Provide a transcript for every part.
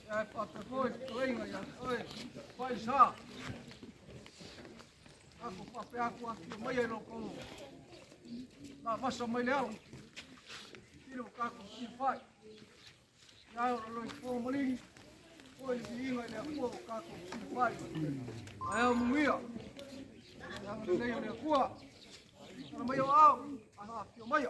Ja patapoi koinga ya oi. Pai sa. Aku pape aku atu mai no ko. Na masa mai leal. Tiro kaku si fai. Ya o lo ko mali. Oi inga le ko kaku si fai. Ai o muia. Ya le le ko. Ana mai o au. Ana tio mai.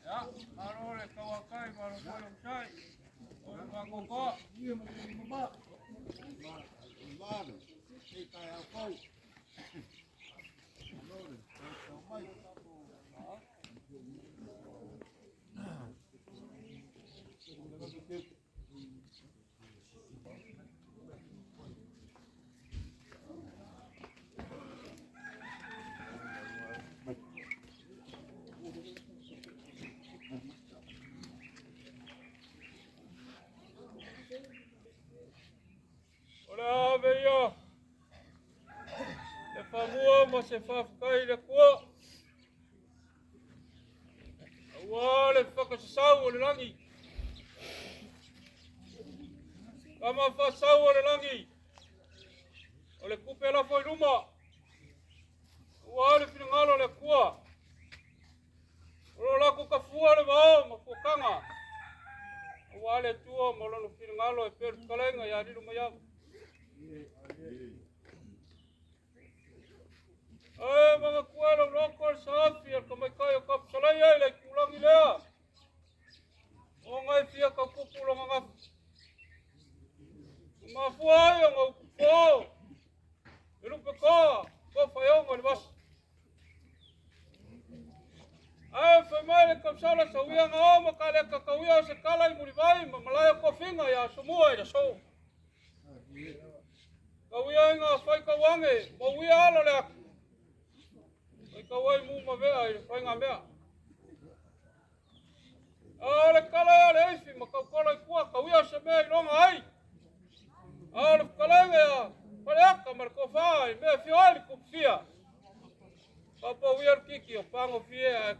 Ya, arole kawakai baru bolong sai. Oi bagoko. Ia mai mama. Mano, kita ya kau. Ora veio. Le famua ma se fa kai le kua. Wa le fa ka sau le langi. Kama fa sau le langi. O le kupe la foi ruma. Wa le finangalo le kua. O la ku ka fua le va ma ku kanga. Wa le tua mo lo finangalo e per kalenga ya di ruma ya. Mga kuala lokal sa afia kamay kayo kapsalaya ilay kulang ila. O ngay fiya kapupulang ang mafuay ang upo. Ilupa ko fayong alibas. Ay famay kapsala sa uyang makala kakawiya sa kalay mulibay mamalaya ko finga ya sumuay na so. Kawiya nga fay kawange mawiya alolak. Kawai mu mavea ile fanga mea. Ale kala ya leifi makakola kwa kawia seme longa ai. Ale kala ya pale kamar kofa me fiali kupfia. Papa wiar kiki o pango fie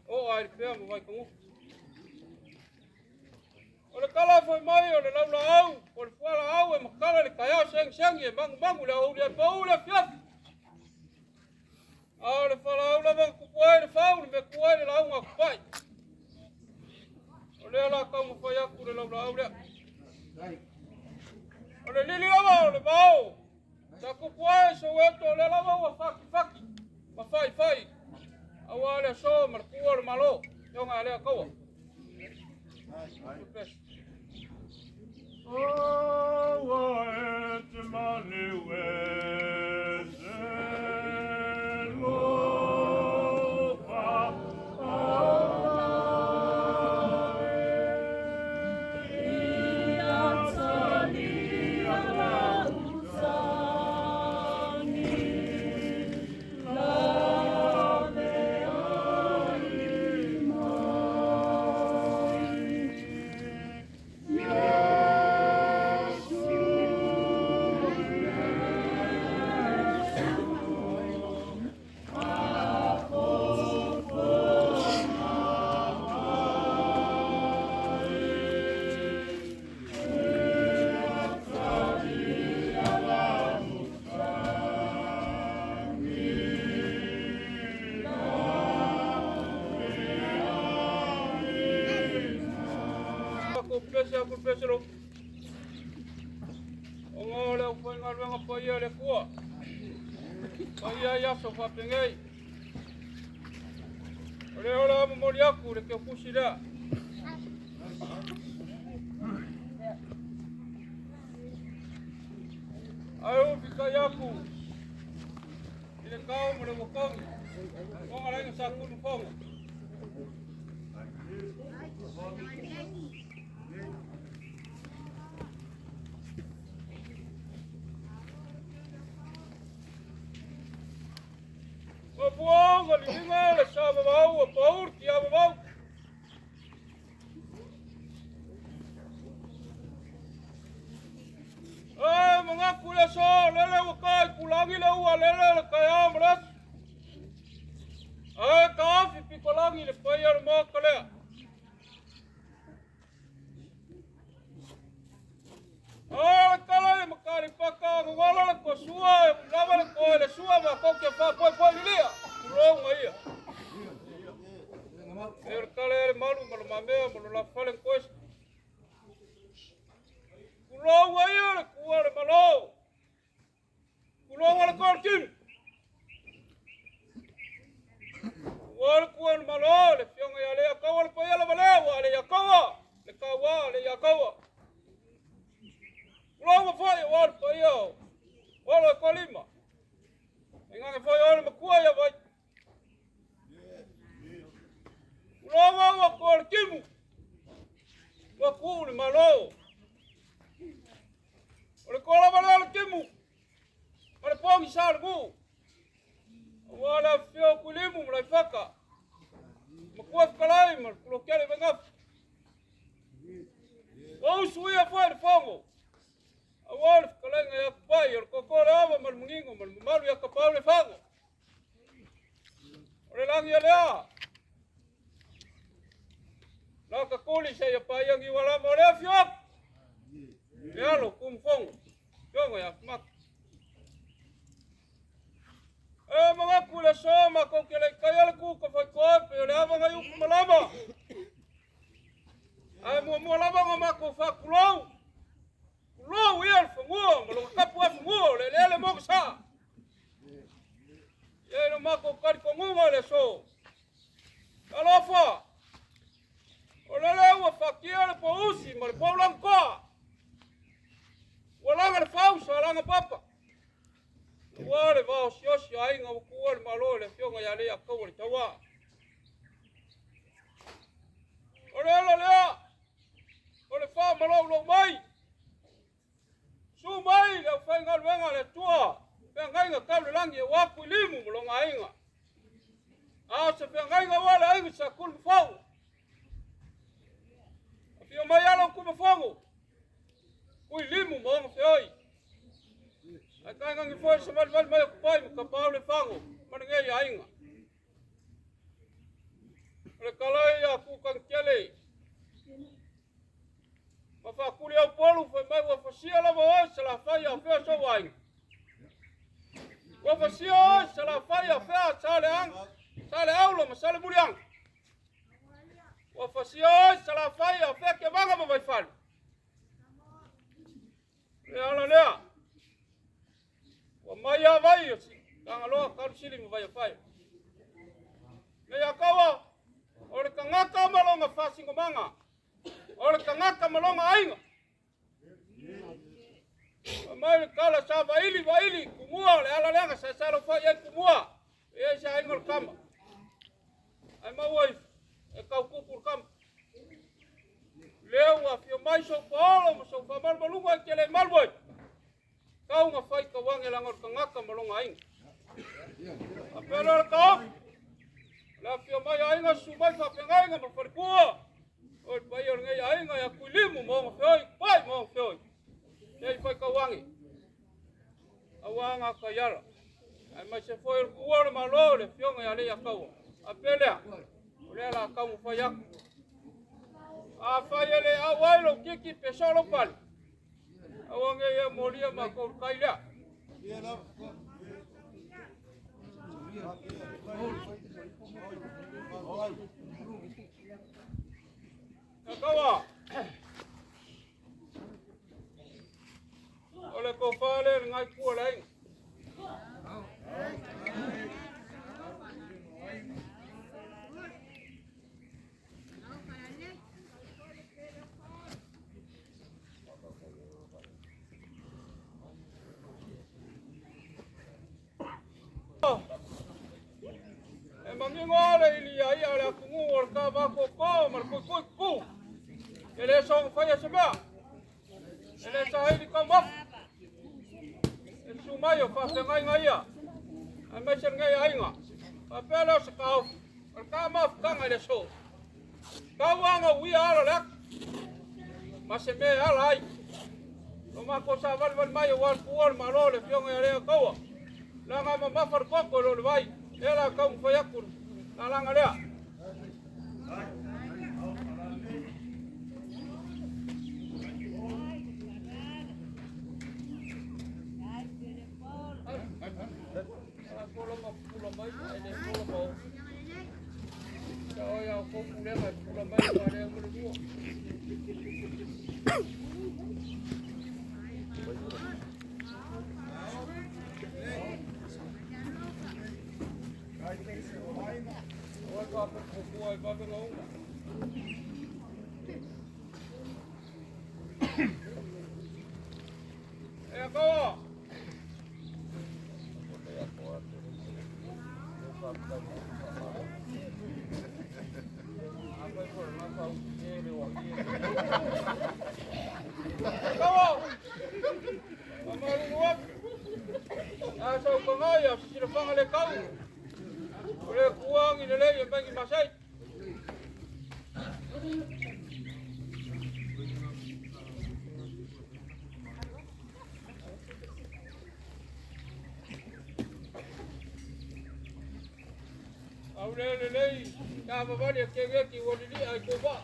o ai pe mo vai komu. Ole kala foi mai ole laula au, por fora au e makala le kaya seng e mang le au le paula fiat. Ahora fala una vez que puede faul me puede la una pai. Ole la como foi a cura la aula. Ole lili ava ole bao. Sa ku puede so eto le la va faki. Ma fai. Awale so mar kuor malo. Yo ngale ko. Oh, what a money Kupesero. Ongole foi ngalwenga foi le kua. Ai ya so fa pengai. Ole ola mo moriaku le ke kusira. Ayo fika yaku. Ile kau mo le bokong. Kong ala ng sakun kong. Mabuang alilinga le sa babaw paur tiya babaw. Mga kuya so lele wakay kulangi le ua lele le kaya mras. Kafi pikolangi le payar mo kale. Kale makari paka ngwala le kosua lava le ko le sua ma ko ke fa po lilia. Kulong ai. Kale malu malu mame malu la falen koes. Kulong ai le kuwa le malo. Kulong wala korkin. Wala kuwan malo le fiong ya le akawa le payala balewa le yakawa le kawa le yakawa. Kulong foi wala payo. Wala kolima. Inga foi wala makua ya vai. Kulong wala korkimu. Wa kul malo. Wala kola balewa kimu. Wala pongi sargu. Wala fio kulimu mulai faka. Makuaf kalai mar kulokele bengaf. Wau suya foi fongo. Awal kalai ngaya pai or kokora ava mar mungingo mar malu ya kapau fango. Ore lang ya lea. La kakuli saya pai yang iwala mole fiop. Ya lo kum fongo. Fongo ya mak. Mga kula soma ko kele kaya ku ko fa ko pe le ava ngayu malama. Mo lava ngoma ko fa kulo. Kulo wiel fungo mo kapu fungo le mo sa. Ye no mako kar ko ngo le so. Alofa. Olele wa fa kiele po usi mo po blanco. Wala ngal fausa la papa. Wale va osiosi ainga ukuwa malole fionga yale ya kawle tawa. Olele lea. Ole fa malo lo mai. Su mai la fenga wenga le tua. Fenga inga kable langi wa kulimu mlonga ainga. Se fenga inga wala ainga sa kul fau. Fio mai ala kuma fango. Kulimu mo fioi. Atanga ngi foi se mal mai pai ka Paulo fango manenge ya inga le kala ya ku kan kele ma fa kuli au polu foi mai wa fasia la wa se la fa ya fe so wai wa fasia se la fa ya fe sale aulo ma sale muriang wa fasia se la fa ya fe ke banga ma vai fal le Maya vai si kangalo kan sili mo vai fai. Me yakawa ore kangaka malonga fasi ngomanga. Ore kangaka malonga ainga. Mai kala sa vaili kumua le ala lenga sa salo fai en kumua. E sa ainga kama. Ai ma wai e kau kupur kam. Leo afio mai so polo mo so famar malunga kele malboy. Kau nga fai ka wange langor ka ngaka malonga aing. Apelo ka. La fio mai ainga sumai fa pengai nga mafarkua. Oi pai or ngai ainga ya kulimu mo foi pai mo foi. Ei fai ka wange. Awanga ka yala. Ai mai se foi kuor malole fio nga ya kau. Apelea. Ole la kau fai yak. A fai ele awailo kiki pesolo pal. Awange ya molia makor kaila. Kawa. Ole ko fale ngai ku lai. E mangingoale ili ai ale akungu or ka ba ko ko mar ko ku. Ele song faya seba. Ele sa hili ka map. E sumayo fa se ngai ngai ya. Ai mai sen ngai ai nga. Pa pelo se ka or ka map ka ngai le so. Ka wanga wi ala lek. Ma se me ala ai. No ma ko sa val mai wal puor malole fionga ele kawa. Langa ma mafar ko lo vai. Ela kau fayakur. Nalanga lea. Lei, kama bali kegeki wodili ai koba.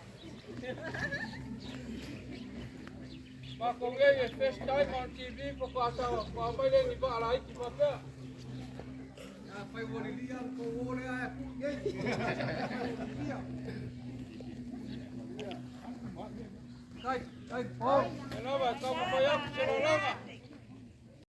Ma kongeye first time on TV ko kasa ko mai le ni ba lai ki pa ka. Ya fai wodili al ko wole ai ku ye. Kai, po. Ena ba ka mo ya ko langa.